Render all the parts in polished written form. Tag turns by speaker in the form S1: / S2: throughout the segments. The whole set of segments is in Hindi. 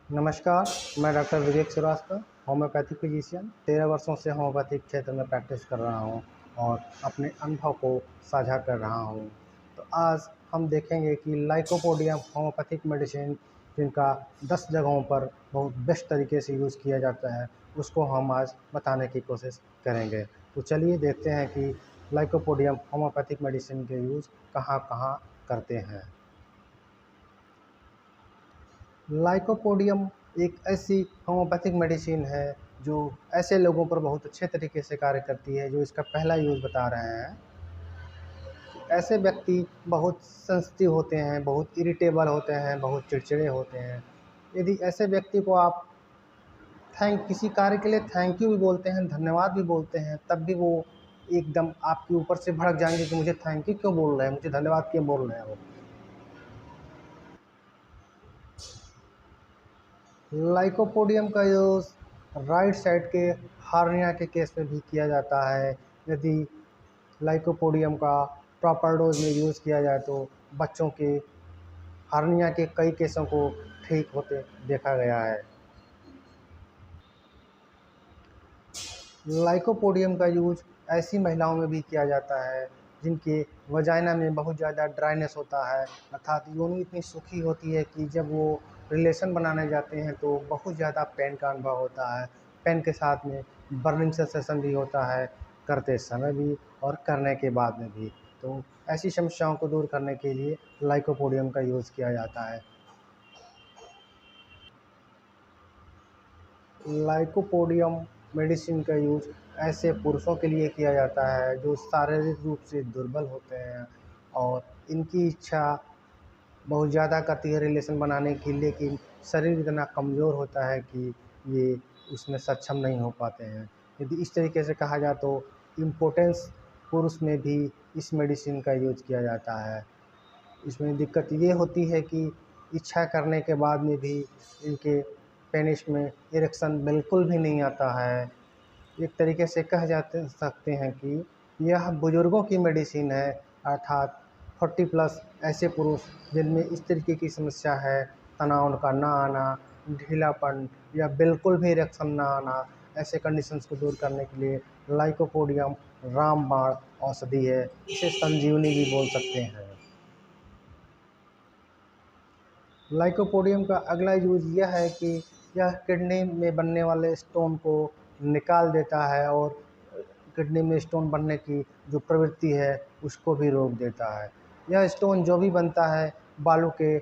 S1: नमस्कार, मैं डॉक्टर विवेक श्रीवास्तव, होम्योपैथिक फिजिशियन 13 वर्षों से होम्योपैथिक क्षेत्र में प्रैक्टिस कर रहा हूँ और अपने अनुभव को साझा कर रहा हूँ। तो आज हम देखेंगे कि लाइकोपोडियम होम्योपैथिक मेडिसिन जिनका 10 जगहों पर बहुत बेस्ट तरीके से यूज़ किया जाता है, उसको हम आज बताने की कोशिश करेंगे। तो चलिए देखते हैं कि लाइकोपोडियम होम्योपैथिक मेडिसिन के यूज़ कहाँ-कहाँ करते हैं। लाइकोपोडियम एक ऐसी होम्योपैथिक मेडिसिन है जो ऐसे लोगों पर बहुत अच्छे तरीके से कार्य करती है जो इसका पहला यूज़ बता रहे हैं। ऐसे व्यक्ति बहुत सेंसिटिव होते हैं, बहुत इरिटेबल होते हैं, बहुत चिड़चिड़े होते हैं। यदि ऐसे व्यक्ति को आप किसी कार्य के लिए थैंक यू भी बोलते हैं, धन्यवाद भी बोलते हैं, तब भी वो एकदम आपके ऊपर से भड़क जाएँगे कि मुझे थैंक यू क्यों बोल रहे हैं, मुझे धन्यवाद क्यों बोल रहे हैं वो। लाइकोपोडियम का यूज़ राइट साइड के हार्निया के केस में भी किया जाता है। यदि लाइकोपोडियम का प्रॉपर डोज में यूज़ किया जाए तो बच्चों के हार्निया के कई केसों को ठीक होते देखा गया है। लाइकोपोडियम का यूज़ ऐसी महिलाओं में भी किया जाता है जिनके वजाइना में बहुत ज़्यादा ड्राइनेस होता है, अर्थात योनि इतनी सूखी होती है कि जब वो रिलेशन बनाने जाते हैं तो बहुत ज़्यादा पेन का अनुभव होता है। पेन के साथ में बर्निंग सेंसेशन भी होता है, करते समय भी और करने के बाद में भी। तो ऐसी समस्याओं को दूर करने के लिए लाइकोपोडियम का यूज़ किया जाता है। लाइकोपोडियम मेडिसिन का यूज़ ऐसे पुरुषों के लिए किया जाता है जो शारीरिक रूप से दुर्बल होते हैं और इनकी इच्छा बहुत ज़्यादा करती है रिलेशन बनाने की, लेकिन शरीर इतना कमज़ोर होता है कि ये उसमें सक्षम नहीं हो पाते हैं। यदि इस तरीके से कहा जाए तो इम्पोर्टेंस पुरुष में भी इस मेडिसिन का यूज़ किया जाता है। इसमें दिक्कत ये होती है कि इच्छा करने के बाद में भी इनके पेनिस में इरेक्शन बिल्कुल भी नहीं आता है। एक तरीके से कह जाते सकते हैं कि यह बुज़ुर्गों की मेडिसिन है, अर्थात 40 प्लस ऐसे पुरुष जिनमें इस तरीके की समस्या है, तनाव का ना आना, ढीलापन या बिल्कुल भी इरेक्शन ना आना, ऐसे कंडीशंस को दूर करने के लिए लाइकोपोडियम रामबाण औषधि है। इसे संजीवनी भी बोल सकते हैं। लाइकोपोडियम का अगला यूज़ यह है कि यह किडनी में बनने वाले स्टोन को निकाल देता है और किडनी में स्टोन बनने की जो प्रवृत्ति है उसको भी रोक देता है। यह स्टोन जो भी बनता है बालू के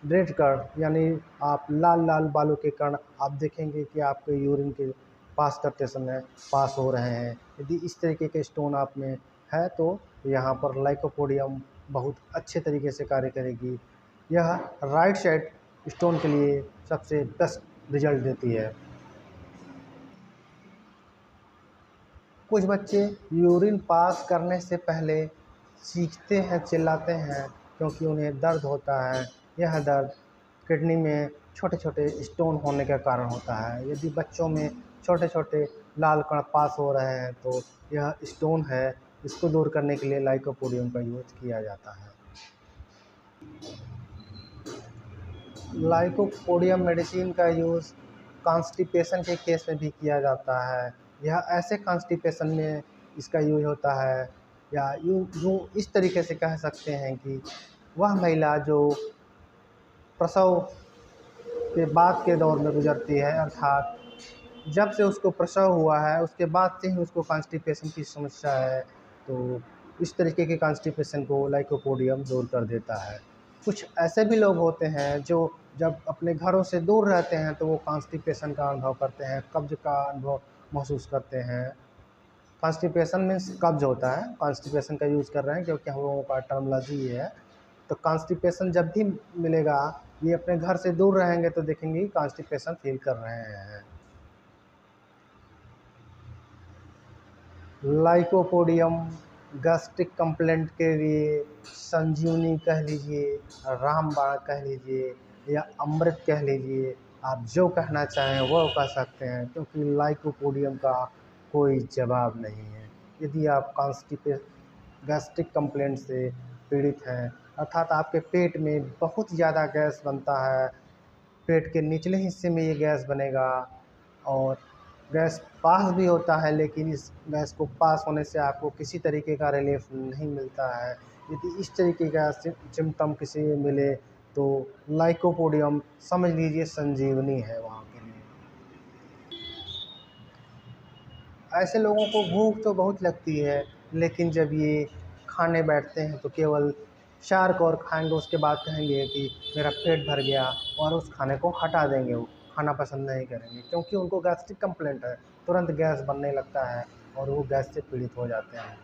S1: रेड कण यानी आप लाल लाल बालू के कण आप देखेंगे कि आपके यूरिन के पास करते समय पास हो रहे हैं। यदि इस तरीके के स्टोन आप में है तो यहाँ पर लाइकोपोडियम बहुत अच्छे तरीके से कार्य करेगी। यह राइट साइड स्टोन के लिए सबसे बेस्ट रिजल्ट देती है। कुछ बच्चे यूरिन पास करने से पहले चीखते हैं, चिल्लाते हैं क्योंकि उन्हें दर्द होता है। यह दर्द किडनी में छोटे छोटे स्टोन होने के कारण होता है। यदि बच्चों में छोटे छोटे लाल कण पास हो रहे हैं तो यह स्टोन है। इसको दूर करने के लिए लाइकोपोडियम का यूज़ किया जाता है। लाइकोपोडियम मेडिसिन का यूज़ कॉन्स्टिपेशन के केस में भी किया जाता है। यह ऐसे कॉन्स्टिपेशन में इसका यूज़ होता है, या यूँ यूँ इस तरीके से कह सकते हैं कि वह महिला जो प्रसव के बाद के दौर में गुजरती है, अर्थात जब से उसको प्रसव हुआ है उसके बाद से ही उसको कॉन्स्टिपेशन की समस्या है, तो इस तरीके के कॉन्स्टिपेशन को लाइकोपोडियम दूर कर देता है। कुछ ऐसे भी लोग होते हैं जो जब अपने घरों से दूर रहते हैं तो वो कॉन्स्टिपेशन का अनुभव करते हैं, कब्ज़ का अनुभव महसूस करते हैं। कॉन्स्टिपेशन मीन्स कब्ज़ होता है, कॉन्स्टिपेशन का यूज़ कर रहे हैं क्योंकि हम लोगों का टर्मिनोलॉजी ये है। तो कॉन्स्टिपेशन जब भी मिलेगा, ये अपने घर से दूर रहेंगे तो देखेंगे कि कॉन्स्टिपेशन फ़ील कर रहे हैं। लाइकोपोडियम गैस्ट्रिक कंप्लेंट के लिए संजीवनी कह लीजिए, रामबाण कह लीजिए या अमृत कह लीजिए, आप जो कहना चाहें वो कह सकते हैं क्योंकि लाइकोपोडियम का कोई जवाब नहीं है। यदि आप गैस्ट्रिक कंप्लेंट से पीड़ित हैं, अर्थात आपके पेट में बहुत ज़्यादा गैस बनता है, पेट के निचले हिस्से में ये गैस बनेगा और गैस पास भी होता है, लेकिन इस गैस को पास होने से आपको किसी तरीके का रिलीफ नहीं मिलता है। यदि इस तरीके का सिम्पटम किसी में मिले तो लाइकोपोडियम समझ लीजिए संजीवनी है वहाँ के लिए। ऐसे लोगों को भूख तो बहुत लगती है, लेकिन जब ये खाने बैठते हैं तो केवल 4 कौर खाएंगे, उसके बाद कहेंगे कि मेरा पेट भर गया, और उस खाने को हटा देंगे। वो खाना पसंद नहीं करेंगे क्योंकि उनको गैस्ट्रिक कंप्लेंट है, तुरंत गैस बनने लगता है और वो गैस से पीड़ित हो जाते हैं।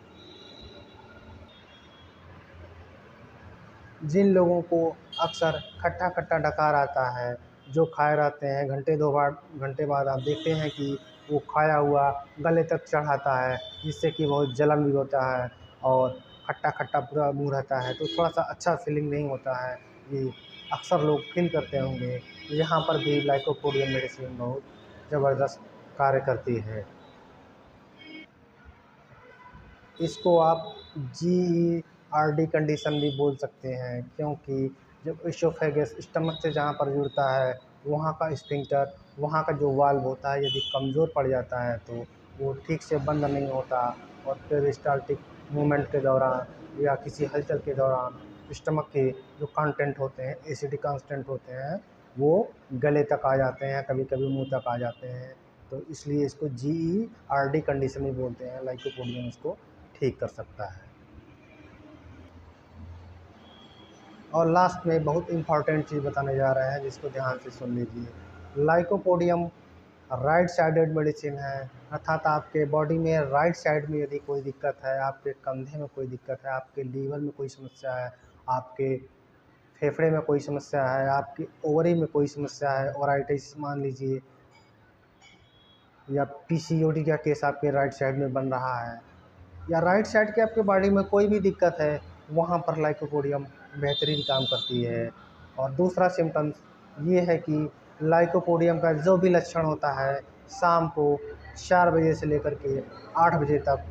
S1: जिन लोगों को अक्सर खट्टा खट्टा डकार आता है, जो खाए रहते हैं, घंटे बाद आप देखते हैं कि वो खाया हुआ गले तक चढ़ाता है, जिससे कि बहुत जलन भी होता है और खट्टा खट्टा पूरा मुंह रहता है, तो थोड़ा सा अच्छा फीलिंग नहीं होता है। ये अक्सर लोग फील करते होंगे। यहाँ पर भी लाइकोपोडियम मेडिसिन बहुत ज़बरदस्त कार्य करती है। इसको आप GERD कंडीशन भी बोल सकते हैं, क्योंकि जब इसोफेगस स्टमक से जहाँ पर जुड़ता है, वहाँ का स्फिंक्टर, वहाँ का जो वाल्व होता है, यदि कमज़ोर पड़ जाता है तो वो ठीक से बंद नहीं होता और पेरिस्टाल्टिक मूवमेंट के दौरान या किसी हलचल के दौरान स्टमक के जो कंटेंट होते हैं, एसिडिक कंटेंट होते हैं, वो गले तक आ जाते हैं, कभी कभी मुंह तक आ जाते हैं। तो इसलिए इसको GERD कंडीशन भी बोलते हैं। लाइकोपोडियम इसको ठीक कर सकता है। और लास्ट में बहुत इम्पॉर्टेंट चीज़ बताने जा रहे हैं, जिसको ध्यान से सुन लीजिए। लाइकोपोडियम राइट साइडेड मेडिसिन है, अर्थात आपके बॉडी में राइट साइड में यदि कोई दिक्कत है, आपके कंधे में कोई दिक्कत है, आपके लीवर में कोई समस्या है, आपके फेफड़े में कोई समस्या है, आपकी ओवरी में कोई समस्या है, ओराइटिस मान लीजिए, या PCOD का केस आपके राइट साइड में बन रहा है, या राइट साइड के आपके बॉडी में कोई भी दिक्कत है, वहाँ पर लाइकोपोडियम बेहतरीन काम करती है। और दूसरा सिम्टम्स ये है कि लाइकोपोडियम का जो भी लक्षण होता है, शाम को 4 बजे से लेकर के 8 बजे तक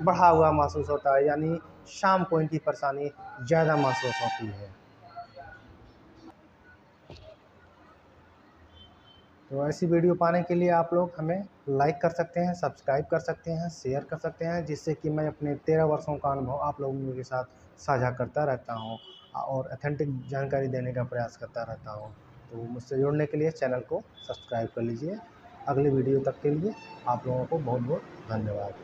S1: बढ़ा हुआ महसूस होता है, यानी शाम को इनकी परेशानी ज़्यादा महसूस होती है। तो ऐसी वीडियो पाने के लिए आप लोग हमें लाइक कर सकते हैं, सब्सक्राइब कर सकते हैं, शेयर कर सकते हैं, जिससे कि मैं अपने 13 वर्षों का अनुभव आप लोगों के साथ साझा करता रहता हूं और ऑथेंटिक जानकारी देने का प्रयास करता रहता हूं। तो मुझसे जुड़ने के लिए चैनल को सब्सक्राइब कर लीजिए। अगली वीडियो तक के लिए आप लोगों को बहुत बहुत धन्यवाद।